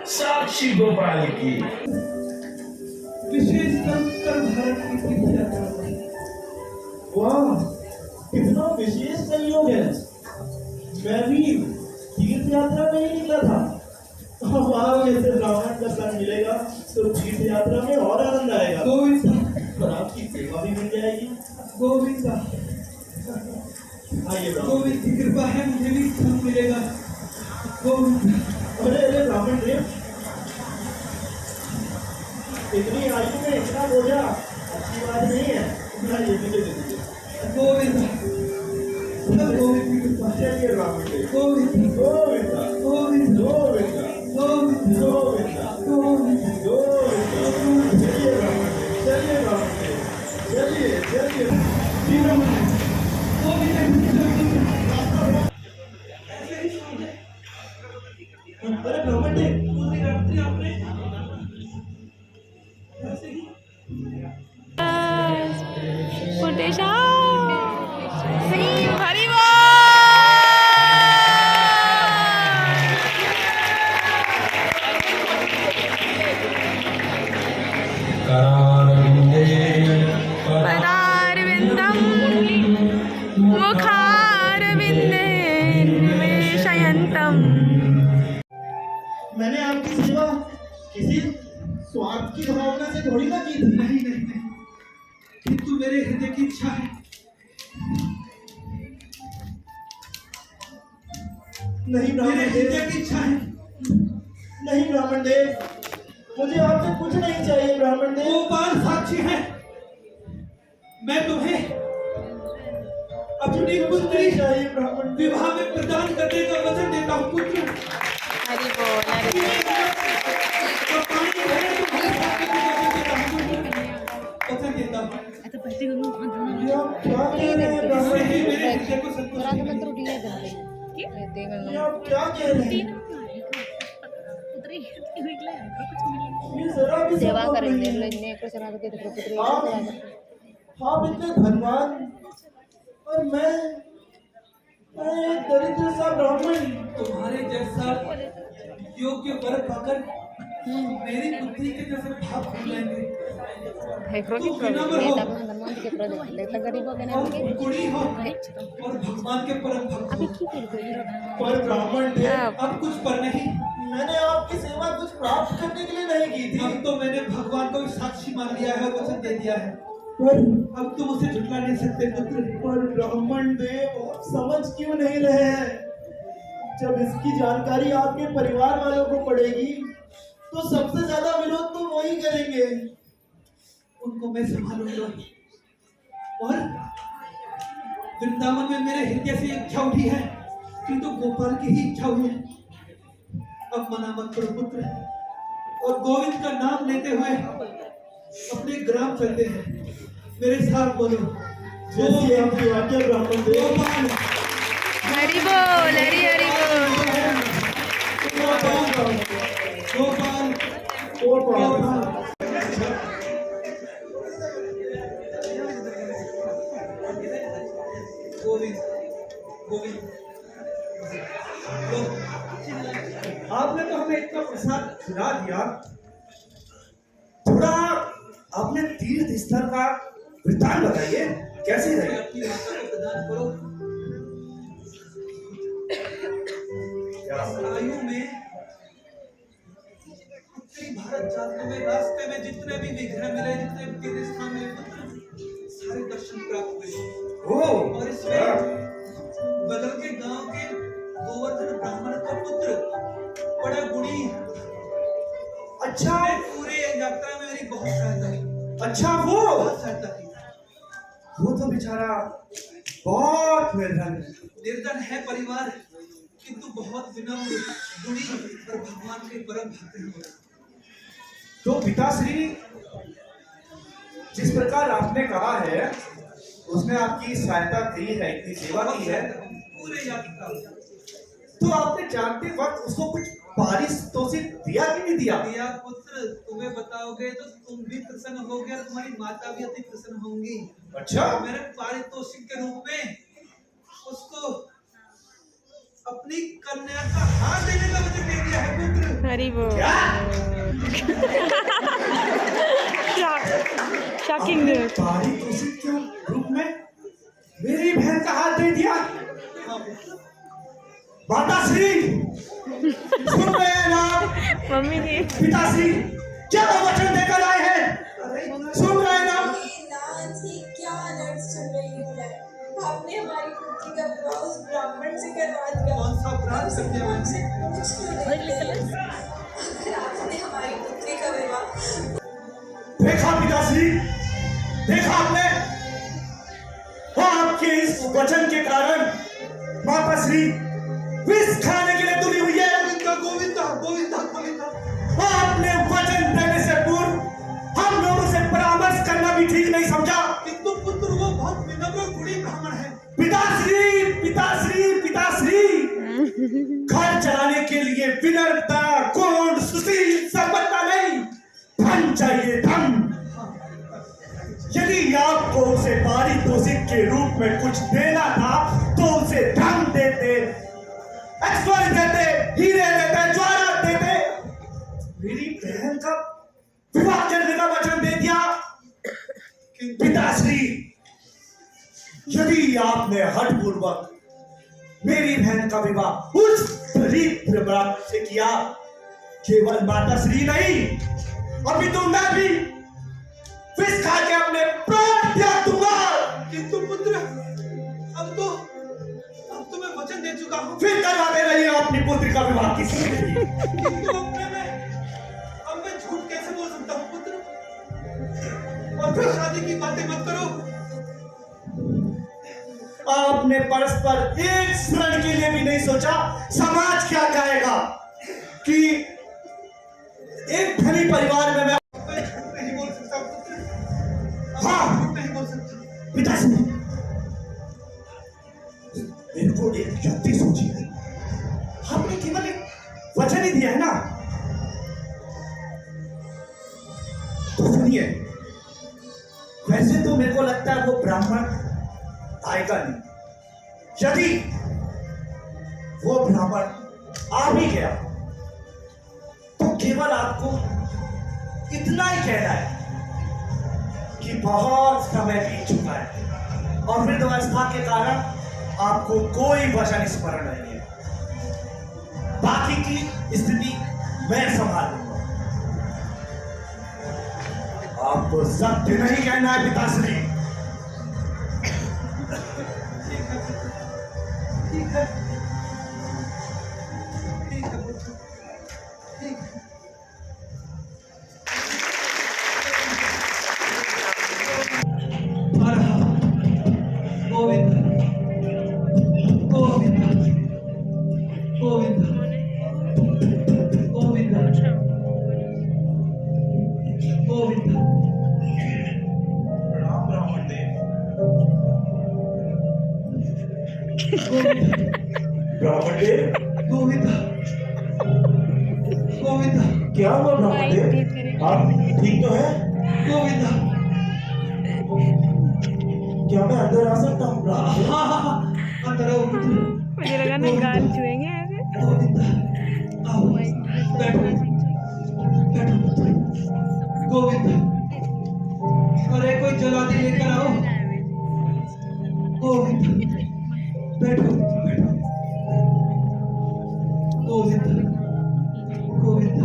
साक्षी गोपाल की विशेष संस्कार भारत की तीर्थ यात्रा पर। वाह, कितना विशेष संयोग है। मैं भी तीर्थ यात्रा में ही निकला था। वहाँ जैसे ब्राह्मण का सन मिलेगा तो तीर्थ यात्रा में और आनंद आएगा। गोविंद और आपकी सेवा भी मिल जाएगी। गोविंद आइए ब्राह्मण। गोविंद की कृपा है, मुझे भी फल मिलेगा। गोविंद अरे अरे ब्राह्मण देव, इतनी आयु में इतना बोझा अच्छी बात नहीं है। ये मुझे दे दीजिए। गोविंद गोविंद की कृपा है। चलिए ब्राह्मण देव। गोविंद गोविंद गोविंद गोविंद गोविंद गोविंद गोविंद गोविंद। चलिए ब्राह्मण देव, चलिए ब्राह्मण देव, चलिए चलिए। जी ब्राह्मण देव। अरे ब्राह्मण देव, पूरी रात्रि आपने ऐसे ही फुटेशा हरी पदारविन्दं मुखारविन्दे निवेशयन्तम्। मैंने आपकी सेवा किसी स्वार्थ की भावना से थोड़ी ना की थी। नहीं नहीं नहीं, किंतु मेरे हृदय की इच्छा है। नहीं मेरे ब्राह्मण हृदय देव, की इच्छा है। नहीं ब्राह्मण देव, मुझे आपसे कुछ नहीं चाहिए ब्राह्मण देव। गोपाल साक्षी है, मैं तुम्हें अपनी पुत्री चाहिए ब्राह्मण देव। विवाह में प्रदान करने का वचन देता हूँ। पुत्र हरि बोल हरि और पानी भरे तो भले पानी को वचन देता हूँ। वचन देता हूँ। ये आप क्या कह रहे हैं ब्राह्मण इससे ही देव? मेरे हृदय को संतोष मिलेगा। ये आप क्या कह रहे हैं? ये जरा भी सेवा संभव करेंगे नहीं है। पुत्री आप इतने धनवान और मैं एक दरिद्र सा ब्राह्मण। तुम्हारे जैसा योग्य वर पाकर मेरी पुत्री के जैसे भाव भूल लेंगे। तुम विनम्र हो गरीबों के और गुणी हो और भगवान के परम भक्त हो। पर ब्राह्मण देव, अब कुछ पर नहीं, मैंने आपकी सेवा कुछ प्राप्त करने के लिए नहीं की थी। अब तो मैंने भगवान को भी साक्षी मान लिया है, वचन दे दिया है। पर अब तुम उसे झुठला नहीं सकते पुत्र। पर ब्राह्मण देव, आप समझ क्यों नहीं रहे हैं? जब इसकी जानकारी आपके परिवार वालों को पड़ेगी तो सबसे ज्यादा विरोध तो वही करेंगे। उनको मैं संभालूंगा और वृंदावन में मेरे हृदय से इच्छा उठी है, किंतु गोपाल की ही इच्छा हुई है। अब मना मत करो पुत्र, और गोविंद का नाम लेते हुए अपने ग्राम चलते हैं। मेरे साथ बोलो, जैसी आपकी आज्ञा ब्राह्मण देव। गोपाल हरि बोल हरि हरि बोल। गोपाल गोपाल। गोविंद गोविंद, आपने तो हमें इतना प्रसाद खिला दिया, थोड़ा आपने तीर्थ स्थल का वृत्तांत बताइए, कैसे रहे? अपनी माता को प्रदान करो। आयु में उत्तरी भारत जाते हुए रास्ते में जितने भी विग्रह मिले, जितने भी तीर्थ स्थान मिले पुत्र, सारे दर्शन प्राप्त हुए। और इसमें बगल के गांव के गोवर्धन ब्राह्मण का पुत्र बड़ा गुणी है। अच्छा, पूरे यात्रा में मेरी बहुत सहायता की। अच्छा बहुत सहायता की। वो तो बेचारा बहुत निर्धन है। निर्धन है परिवार, किंतु बहुत विनम्र, गुणी और भगवान के परम भक्त हैं। तो पिताश्री, जिस प्रकार आपने कहा है उसने आपकी सहायता की है, इतनी सेवा की है, पूरे यात्रा तो आपने जानते वक्त उसको कुछ पारितोषिक दिया कि नहीं दिया? दिया पुत्र, तुम्हें बताओगे तो तुम भी प्रसन्न होगे और तुम्हारी माता भी अति प्रसन्न होंगी। अच्छा, मैंने पारितोषिक के रूप में उसको अपनी कन्या का हाथ देने का वचन दे दिया है पुत्र। हरी बोल। क्या शॉकिंग आपने न्यूज। बारी दूषित के रूप में मेरी बहन का हाथ दे दिया। माताश्री सुन रहे हैं ना? मम्मी की पिताश्री क्या वो वचन देकर आए हैं? सुन रहे हैं ना? नाथ ही क्या अलर्ट सुन रही हूँ मैं। आपने हमारी पुत्री का विवाह उस ब्राह्मण से करवा दिया। कौन सा अपराध कर दिया मैंने? कुछ क्यों नहीं? अगर आपने हमारी पुत्री का विवाह देखा पिताश्री, देखा आपने? वो आपके इस वचन के कारण माताश्री विष खाने के लिए तुली हुई है। गोविंदा गोविंदा गोविंदा गोविंदा। वो आपने वचन देने से पूर्व हम लोगों से परामर्श करना भी ठीक नहीं समझा। किंतु पुत्र वो बहुत विनम्र गुणी ब्राह्मण है। पिताश्री पिताश्री पिताश्री घर चलाने के लिए विनम्रता, गुण, सुशील, संपन्नता नहीं, धन चाहिए, धन। यदि आपको उसे पारितोषिक के रूप में कुछ देना था तो उसे धन देते, ऐश्वर्य देते, हीरे देते, ज्वारत देते। मेरी बहन का विवाह करने का वचन दे दिया। पिताश्री यदि आपने हठपूर्वक मेरी बहन का विवाह उस दरिद्र ब्राह्मण से किया, केवल माताश्री नहीं अपितु मैं भी विष खा के अपने प्राण त्याग दूंगा। किंतु पुत्र अब तो मैं वचन दे चुका हूँ। फिर करवाते रहिए अपनी पुत्री का विवाह किसी से भी। किंतु अब मैं झूठ कैसे बोल सकता हूँ पुत्र? और फिर शादी की बातें मत करो। आपने परस्पर एक क्षण के लिए भी नहीं सोचा समाज क्या कहेगा कि एक धनी परिवार में मैं झूठ नहीं बोल सकता पुत्र। हाँ। झूठ नहीं बोल सकता। पिताश्री मेरे को एक युक्ति सोची है। आपने केवल एक वचन ही दिया है ना, तो सुनिए। वैसे तो मेरे को लगता है वो ब्राह्मण आएगा नहीं। यदि वो ब्राह्मण आ भी गया तो केवल आपको इतना ही कहना है कि बहुत समय बीत चुका है और वृद्धावस्था के कारण आपको कोई वचन स्मरण नहीं है। बाकी की स्थिति मैं संभाल लूंगा। आपको सत्य नहीं कहना है पिताश्री। ठीक है ठीक है पुत्र, ठीक है। गोविंद गोविंद गोविंद गोविंद गोविंद। प्रणाम ब्राह्मण देव। ब्राह्मण देव गोविंद गोविंद क्या हुआ ब्राह्मण देव? आप ठीक तो है? गोविंद। क्या मैं अंदर आ सकता हूँ ब्राह्मण देव? हाँ अंदर आओ पुत्र। मुझे लगा ना गाल छुएंगे ऐसे। गोविंद आओ बैठो बैठो पुत्र। गोविंद अरे कोई जलादी लेकर आओ। गोविंद बैठो बैठो। गोविंद गोविंद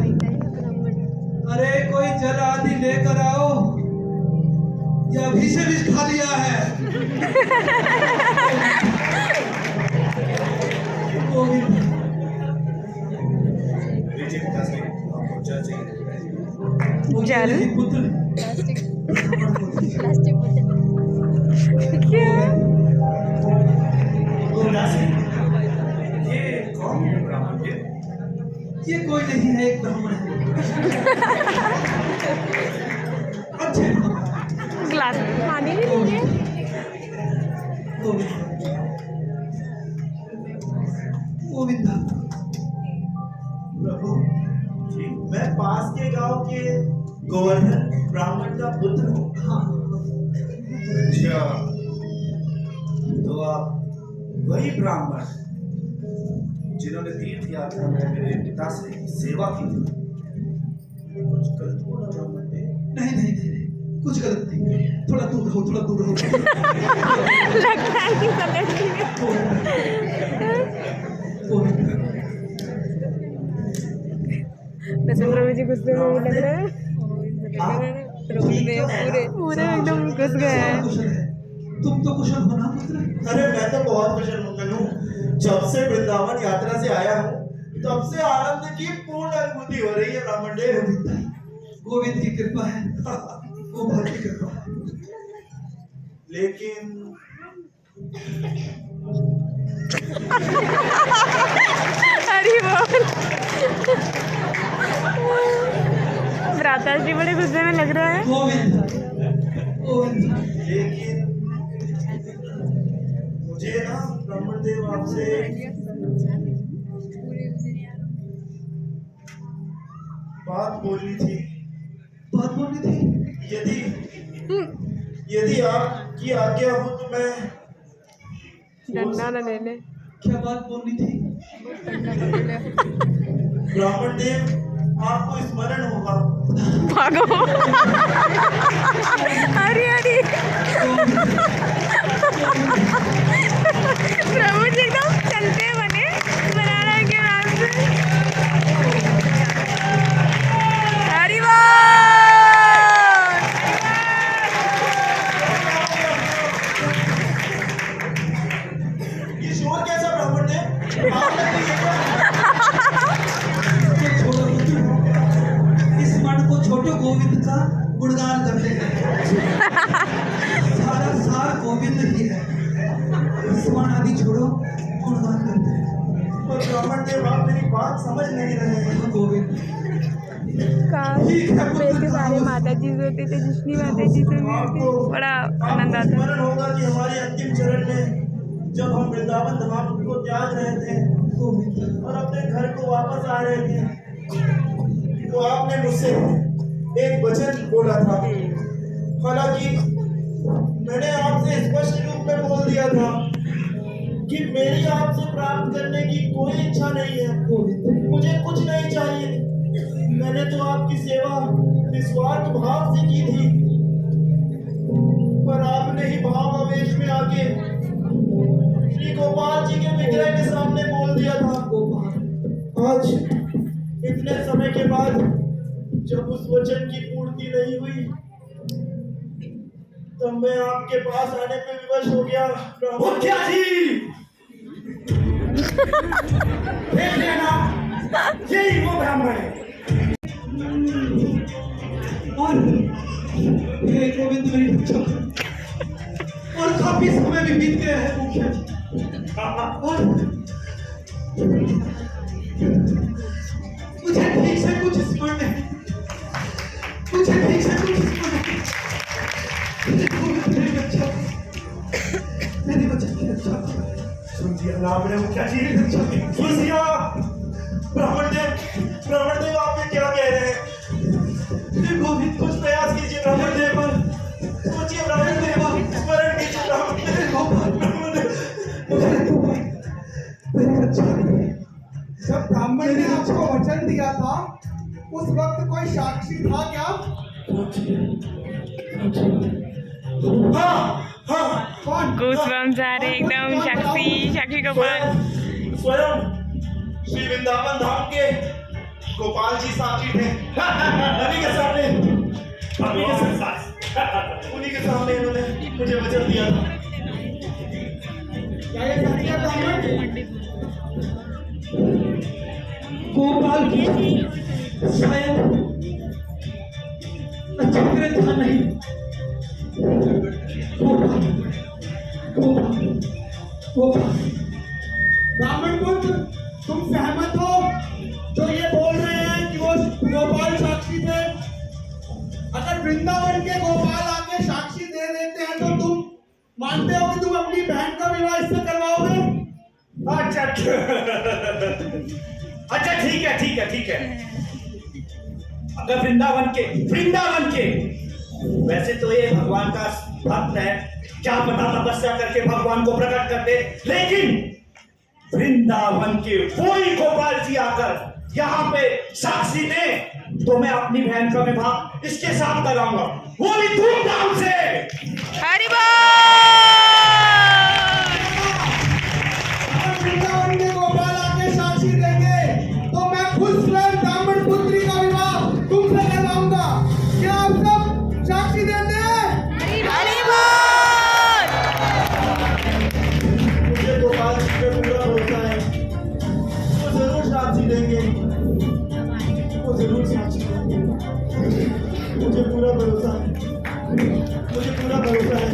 अरे कोई जल आदि लेकर आओ। ये अभी से विष खा लिया है। गोविंद लीजिए पिताश्री, आपको जल चाहिए। जल? नहीं पुत्र। प्लास्टिक क्या? पिताश्री ये कौन है ब्राह्मण देव? ये कोई नहीं है, एक ब्राह्मण है। अच्छे ग्लास में पानी भी नहीं है। गोविंद गोविंद प्रभु जी, मैं पास के गांव के गोवर्धन ब्राह्मण का पुत्र हूँ। हाँ अच्छा, तो आप वही ब्राह्मण जिन्होंने तीर्थ यात्रा में मेरे पिता से सेवा की थी। मैंने कुछ गलत बोला ब्राह्मण ने? नहीं नहीं नहीं नहीं, कुछ गलत नहीं, थोड़ा दूर रहो, थोड़ा दूर रहो। लगता है कि समझ गए। वैसे प्रभु जी गुस्से में लग रहे हैं, प्रभु ने पूरे पूरे एकदम घुस गए हैं। कुशल है, तुम तो कुशल हो ना पुत्र? अरे मैं तो बहुत कुशल हूँ कन्हू। जब से वृंदावन यात्रा से आया हूँ तब से आनंद की पूर्ण अनुभूति हो रही है ब्राह्मण देव। गोविंद की कृपा है, गोपाल की कृपा है। लेकिन अरे बोल, भ्राता जी बड़े गुस्से में लग रहा है। गोविंद गोविंद, लेकिन मुझे ना ब्राह्मण देव आपसे बात बोलनी थी। बात बोलनी थी? यदि आपकी आज्ञा हो तो मैं डंडा न ले ले। क्या बात बोलनी थी? ब्राह्मण देव आपको स्मरण होगा। भागो। अरे अरे प्रभु जी एकदम चलते बने बनाना के नाम से। हरि बोल। ये शोर कैसा ब्राह्मण देव? छोड़ो पुत्र, इस मन को छोटो, गोविंद का गुणगान करते हैं। सारा सार गोविंद ही है। स्मरण आदि छोड़ो, गुणगान करते हैं। पर ब्राह्मण देव आप मेरी बात समझ नहीं रहे हैं। गोविंद काश वैसे सारे माता जी से होते थे, जिसनी माता जी से मिलते बड़ा आनंद आता। स्मरण होगा कि हमारे अंतिम चरण में जब हम वृंदावन धाम को त्याग रहे थे और अपने घर को वापस आ रहे थे, तो आपने मुझसे एक वचन बोला था। हालांकि मैंने आपसे स्पष्ट रूप में बोल दिया था कि मेरी आपसे प्राप्त करने की कोई इच्छा नहीं है, मुझे कुछ नहीं चाहिए। मैंने तो आपकी सेवा निस्वार्थ भाव से की थी, पर आपने ही भाव आवेश में आके श्री गोपाल जी के विग्रह के सामने बोल दिया था। आज इतने समय के बाद जब उस वचन की पूर्ति नहीं हुई, तब मैं आपके पास आने पे विवश हो गया। मुखिया जी, देख लेना, यही वो ब्राह्मण है। और हे गोविंद मेरी बच्चों, और काफी समय भी बीत गया है मुखिया जी। और मुझे ठीक से कुछ स्मरण नहीं, मुझे ठीक से कुछ स्मरण नहीं। मेरी बच्चा, मेरी बच्चा की रक्षा करो। सुन दिया नाम ने मुखिया जी, सुन दिया। ब्राह्मण देव आप ये क्या कह रहे हैं? हे गोविंद, कुछ प्रयास कीजिए ब्राह्मण देव, सोचिए ब्राह्मण देव, स्मरण कीजिए ब्राह्मण देव। मेरी बच्चा, जब ब्राह्मण ने आपको वचन दिया था उस वक्त कोई साक्षी था क्या? हाँ, कौन? गूज़बम्स आ रहे एकदम। साक्षी गोपाल स्वयं श्री वृंदावन धाम के गोपाल जी साक्षी थे। उन्हीं के सामने इन्होंने मुझे वचन दिया था। क्या ये सत्य है ब्राह्मण? गोपाल की शायद अच्छा था नहीं। ब्राह्मण पुत्र, तुम सहमत हो जो ये बोल रहे हैं कि वो गोपाल साक्षी थे? अगर वृंदावन के गोपाल आके साक्षी दे देते हैं तो तुम मानते हो कि तुम अपनी बहन का विवाह इससे करवाओगे? अच्छा ठीक है। अगर वृंदावन के वैसे तो ये भगवान का भक्त है, क्या पता तपस्या करके भगवान को प्रकट कर दे, लेकिन वृंदावन के वही गोपाल जी आकर यहाँ पे साक्षी दे तो मैं अपनी बहन का विवाह इसके साथ कराऊंगा, वो भी धूमधाम से। हरि बोल। अगर वृंदावन के गोपाल आके साक्षी देंगे तो मैं खुद स्वयं ब्राह्मण पुत्री का विवाह तुमसे करवाऊंगा। क्या आप सब साक्षी देते हैं? हरि बोल। मुझे गोपाल जी पे पूरा भरोसा है, वो जरूर साक्षी देंगे, वो जरूर साक्षी देंगे। मुझे पूरा भरोसा है, मुझे पूरा भरोसा है।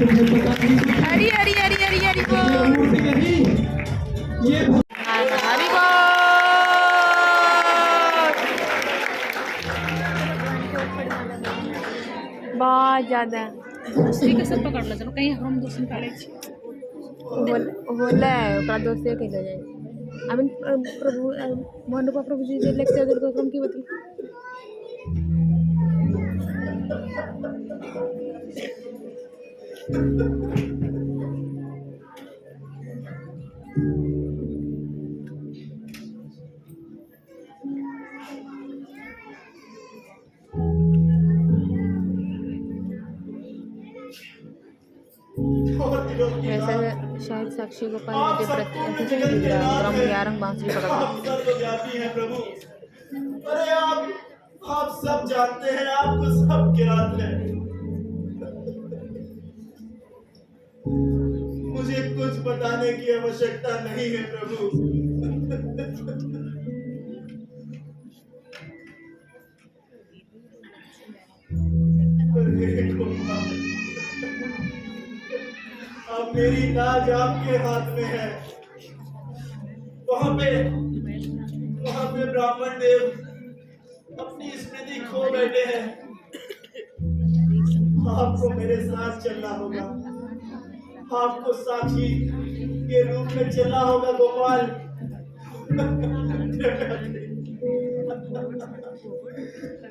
हरि हरि हरि हरि हरि बोल। हरि बोल। बहुत ज्यादा दूसरी के सब पकड़ लो, चलो कहीं हम दूसरी कॉलेज होला है ओकरा दोस्ते के ले जाए। আমি প্রভু মহানুভা প্রভুজি যে লেকচার দিল তখন কি বলছিল? वैसे शायद साक्षी गोपाल जी के प्रति बांसुरी पकड़ आप सर्वव्यापी हैं प्रभु। अरे आप सब जानते हैं, आपको सब ज्ञात है। मुझे कुछ बताने की आवश्यकता नहीं है प्रभु। अब मेरी ताज आपके हाथ में है। वहां पे ब्राह्मण देव अपनी स्मृति खो बैठे हैं। आपको मेरे साथ चलना होगा, आपको साक्षी के रूप में चलना होगा गोपाल।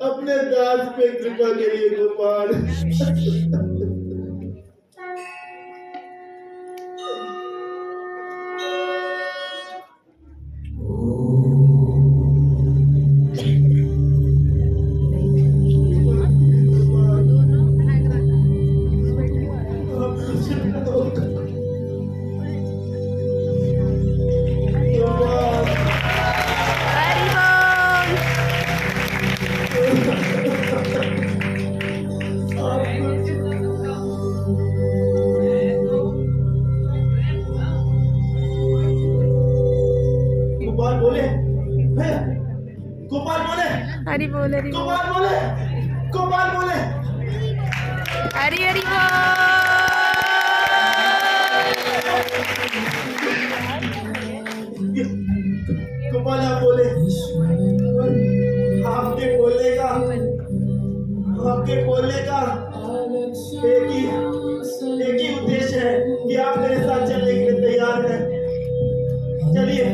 अपने दास पे कृपा करिए गोपाल। हरि बोल। हरि गोपाल बोले, गोपाल बोले। हरि हरि बोल। गोपाल आप बोले, आपके बोलने का एक ही उद्देश्य है कि आप मेरे साथ चलने के लिए तैयार हैं। चलिए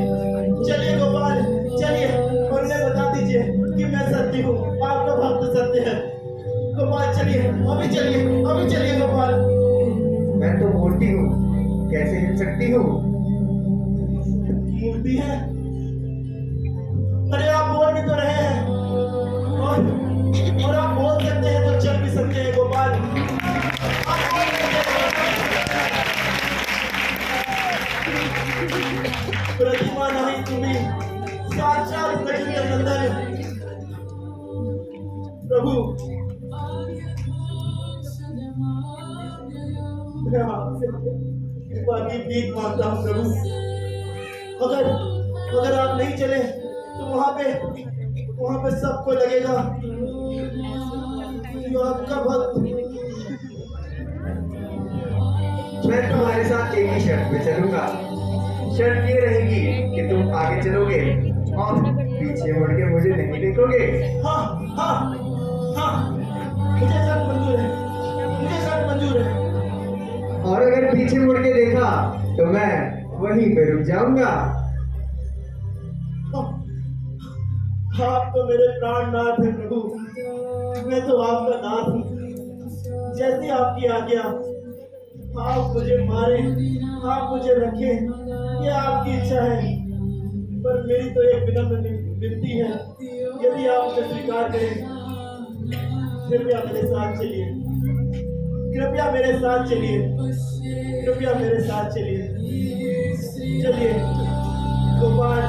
गोपाल, चलिए और उन्हें बता दीजिए कि मैं सत्य हूँ, आपका भक्त सत्य है। गोपाल चलिए, अभी चलिए गोपाल। मैं तो मूर्ति हूँ, कैसे हिल सकती हूँ? मूर्ति है? अरे आप बोल भी तो रहे हैं और आप बोल सकते हैं तो चल भी सकते हैं गोपाल। प्रतिमा नहीं तुम्ही, साक्षात गजेंद्र नंदन प्रभु। मैं आपसे कृपा की भीख मांगता हूँ प्रभु। अगर आप नहीं चले तो वहां पे सबको लगेगा कि आपका भक्त। मैं तुम्हारे साथ एक ही शर्त पे चलूंगा। शर्त ये रहेगी कि तुम आगे चलोगे और पीछे मुड़ के मुझे नहीं देखोगे। हाँ, मुझे सब मंजूर है। और अगर पीछे मुड़ के देखा तो मैं वहीं पे रुक जाऊंगा। आप तो मेरे प्राणनाथ हैं प्रभु, मैं तो आपका नाथ हूँ। जैसी आपकी आज्ञा, आप मुझे मारे, आप मुझे रखें, ये आपकी इच्छा है। पर मेरी तो एक विनम्र विनती है, यदि आप उसे स्वीकार करें, कृपया मेरे साथ चलिए, कृपया मेरे साथ चलिए, कृपया मेरे साथ चलिए, चलिए गोपाल,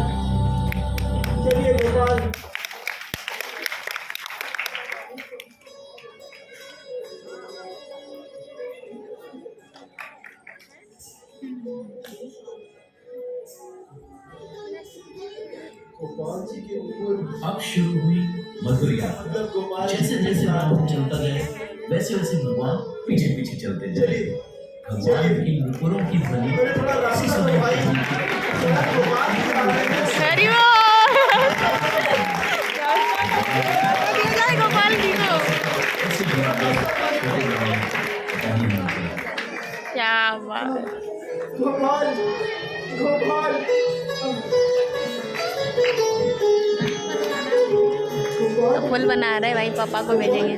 चलिए गोपाल। गोपाल जी के ऊपर अब शुरू हुई मधुर यात्रा। मतलब गोपाल जैसे जैसे राम चलता गया वैसे वैसे भगवान पीछे पीछे चलते गए। चलिए भगवान की नुपुरों की ध्वनि मेरे थोड़ा रास्ता दो भाई, थोड़ा गोपाल जी आ रहे हैं। हरी बोल। दिया जाए गोपाल जी को। ऐसे क्या बात है। गोपाल, गोपाल, तो फूल बना रहे भाई, पापा को भेजेंगे।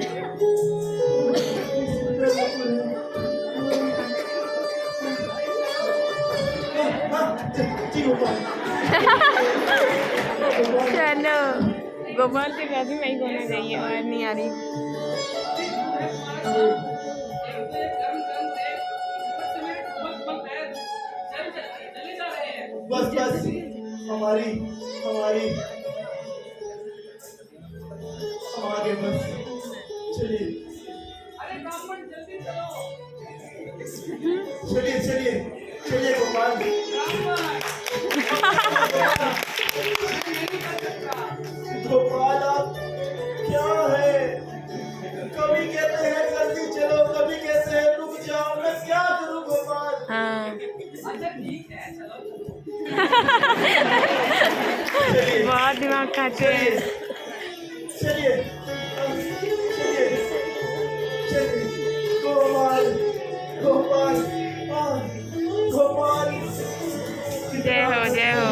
जी गोपाल। चलो गोपाल से शादी वही होने चाहिए, और नहीं आ रही। बस बस हमारी हमारी आगे बस चलिए, चलिए चलिए चलिए गोपाल। गोपाल आप क्या है, कभी कहते हैं जल्दी चलो, कभी कहते हैं रुक जाओ, मैं क्या करूं गोपाल। हाँ चलिए बहुत दिमाग खाते हैं। चलिए चलिए चलिए गोपाल, गोपाल, गोपाल। जय हो जय हो।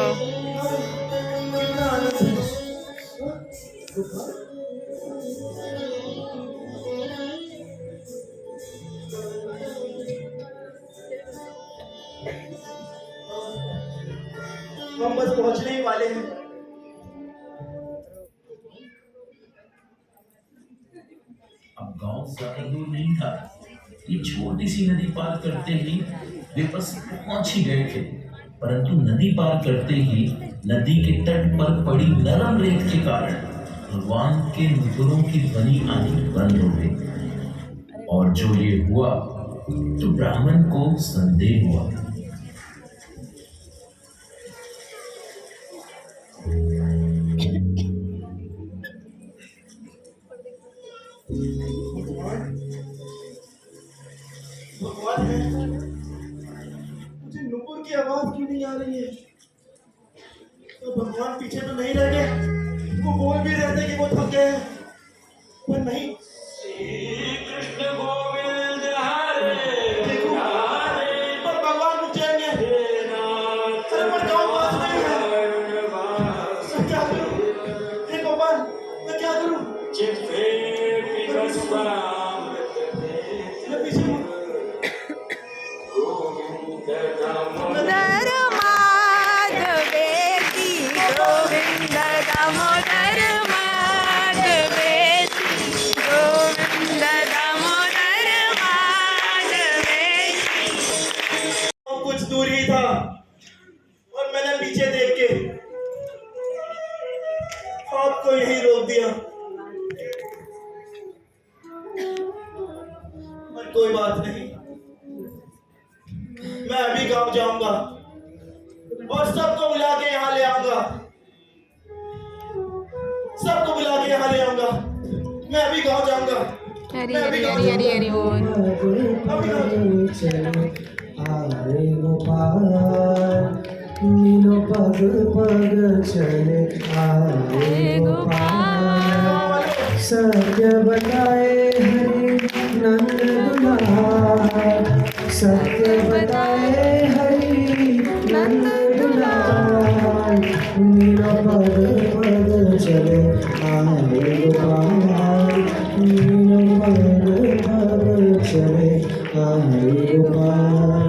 कितना आनंद है। हम बस पहुंचने ही वाले हैं। अब गांव ज्यादा दूर नहीं था। ये छोटी सी नदी पार करते ही वे बस पहुंच ही गए थे, परंतु नदी पार करते ही नदी के तट पर पड़ी नरम रेत के कारण भगवान के नुपुरों की ध्वनि आनी बंद हो गई। और जो ये हुआ तो ब्राह्मण को संदेह हुआ। भगवान है, मुझे नुपुर की आवाज क्यों नहीं आ रही है। तो भगवान पीछे तो नहीं रह गए, वो बोल भी रहे थे कि वो थक गए हैं, पर नहीं। कृष्ण गोविंद देखो, पर भगवान रुक जाएंगे। अरे पर गाँव पास नहीं है, मैं क्या करूं। हे गोपाल, मैं क्या करूं। मैं पीछे हूं। दामोदर माधवेति गोविंद, दामोदर माधवेति गोविंद, दामोदर माधवेति। कुछ दूर ही था और मैंने पीछे देख के आपको यही रोक दिया, पर कोई बात नहीं। मैं अभी गांव जाऊंगा और सबको बुला के यहाँ ले आऊंगा, सबको बुला के यहाँ ले आऊंगा। मैं अभी गांव जाऊंगा। हरी हरी हरी हरी हरी बोल। अभी गाँव आरे गोपाल मीनो पग पग चले, आरे गोपाल सत्य बताए हरि नंद दुलार, सत्य बताए हरि नंद दुलार। मीनो पग पग चले, आरे गोपाल मीनो पग पग चले, आरे गोपाल।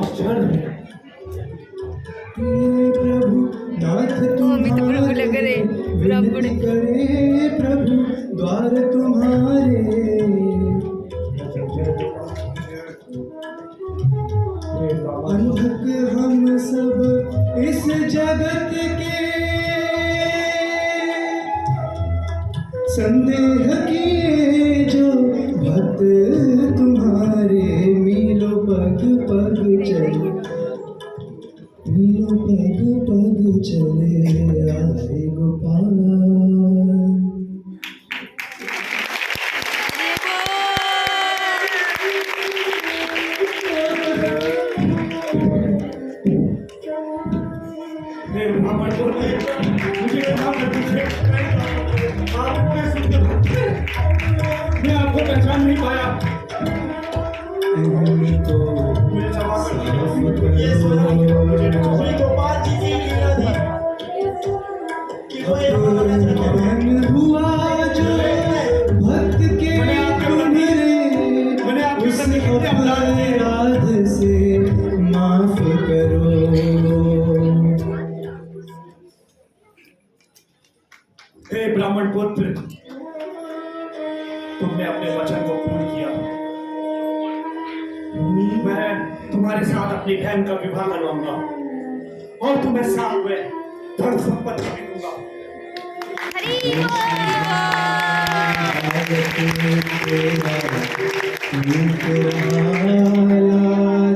आश्चर्य है। प्रभु नाथ मम्मी तो प्रभु लग रहे ब्राह्मण विनती करे प्रभु द्वार तुम्हारे। अंधक हम सब इस जगत के संदेह किए जो भक्त तुम्हारे। मीलो पग पग चले, मीलो पग पग चले आए गोपाल। हे ब्राह्मण बोल रहे हैं, मुझे क्षमा कर दीजिए। आपने सुनकर मैं आपको पहचान नहीं पाया। मुझे क्षमा कर दीजिए। ये सुना मुझे गोपाल जी की लीला थी कि वो एक अपमान हुआ जो भक्त के तुम्हारे, उस अपराध से माफ करो। हे ब्राह्मण पुत्र, तुमने अपने वचन को पूर्ण किया। मैं तुम्हारे साथ अपनी बहन का विवाह करवाऊंगा और तुम्हें साल में धन संपत्ति भी दूंगा।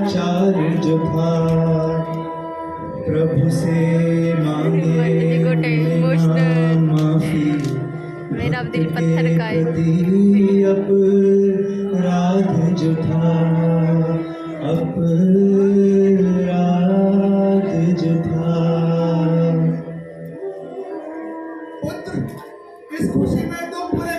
चार जो था प्रभु से मांगे माफी। मेरा दिल पत्थर का है। अपराध जो था, अपराध जो था। पुत्र, इस खुशी में तो पूरे